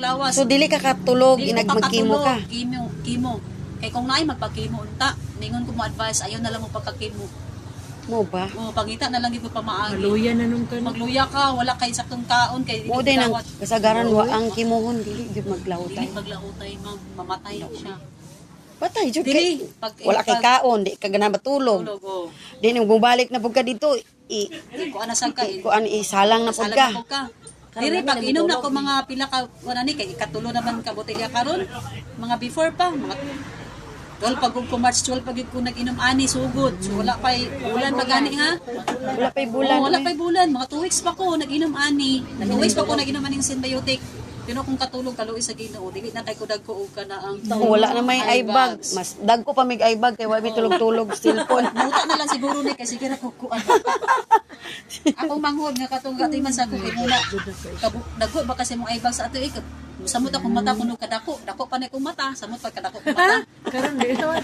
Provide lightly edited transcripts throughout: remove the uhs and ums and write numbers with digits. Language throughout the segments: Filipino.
lawas. So dili ka katulog, Dili ko magkimo ka. Kimo. Kay kung naay magpakimo unta, ningon ko mo advice ayaw na lang mo pagkakimo. Mo ba? O pangita na lang gid mo pamaagi. Maluya na nung ka. Magluya ka, wala kay saktong kaon kay Mo din ang kasagaran wa ang kimuhon dili gyud dili maglawtay. maglautay mamatay siya. Patay jud Dili kay. pag Wala kay kaon, di ka gana matulog. tulog o. Di nung bumalik na pud ka dito, Ko ana sang ka. kuan isalang na pud ka. Salang ka. Diri pag inom na ko mga pila ka wala ni kay ikatulo naman ka botelya karon. Mga before pa, mga 12 pag ko March 12 pag ko nag-inom ani sugod. So wala pay bulan pa gani ha. Wala pay bulan. Wala pay bulan, mga 2 weeks pa ko nag-inom ani. 2 weeks pa ko nag-inom aning symbiotic. Pero kung katulog kaluoy sa Ginoo, dili na kay ko dagko og kana ang Wala na may eye bag. Mas dagko pa mig eye bag kay wa mi tulog-tulog cellphone. Buta na lang siguro ni kasi kira ko kuan. Akong manghod nga katong gatiman sa akong imuna. Dagko ba kasi mo ibang sa ato samot akong mata kuno kadako. Dako pa na akong mata, samot pa kadako akong mata. Karon di naman.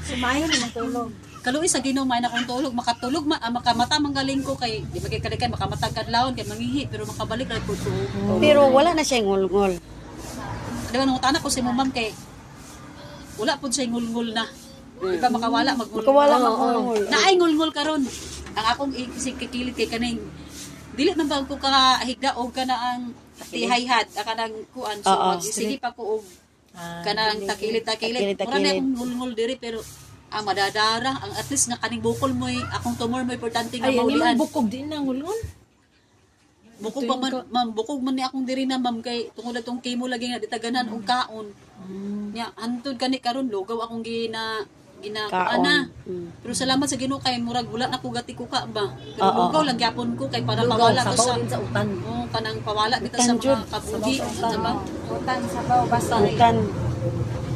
Sumayon na tulog. Kaluoy sa Ginoo may na akong tulog, makatulog makamata manggaling ko kay di magkikalikan makamatag kadlawon kay mangihi pero makabalik ra ko to. Pero wala na siya ngulngol. Diba nung tanak ko si mo ma'am kay wala pud siya ngulngol na. Di ba makawala magngulngol. Makawala magngulngol. Naay ngulngol karon. Ang akong kikilit kay kaning dili man ba ko ka higda og kana ang tihayhat kanang kuan so sige pa ko og kanang takilit. Mura na akong ngulngol diri pero ang madadara ang at least nga kaning bukol mo akong tumor mo importante nga Ay, ani maulian. man bukog din na ngulon. Bukog pa man, ma'am, bukog man ni akong diri na ma'am kay tungod atong chemo lagi nga ditaganan og kaon. Nya hantod kani karon lugaw akong Kaon. ana. Pero salamat sa Ginoo kay murag wala na ko gati ko ka ba. Pero lugaw lang gyapon ko kay para pawala ko sa din sa utan. oh kanang pawala kita sa mga kabugi sa ba. Utan, sabaw, basta. Utan.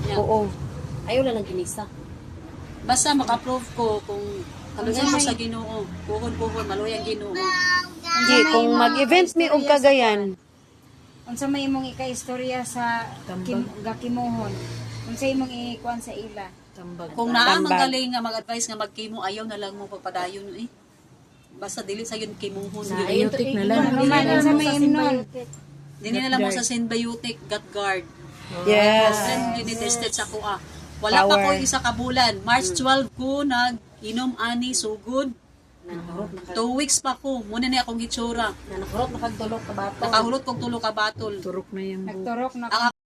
Nya, Oo. Ayaw lang ng ginisa. basta maka-approve ko kung kalusan ko sa Ginoo. Puhon maloy ang Ginoo. Di kung mag-event mi og kagayan, Unsa may imong ika-istorya sa gakimuhon? Unsa imong ikuan sa ila? Tambag. Kung naa magaling nga mag-advise nga mag-chemo ayaw na lang mo pagpadayon Basta dili sa yun kimuhon. Symbiotic na lang. Unsa may imnon? Dili na lang mo sa symbiotic gut guard. yes. Then dinitested sa kuha. Wala pa ko Power. isa ka bulan. March 12 ko nag-inom ani sugod. 2 weeks pa ko. Muna ni akong hitsura. Na nakurot nakagtulog ka bato. Nakahulot kong tulo ka batol. Turok na yung Nagturok na Ang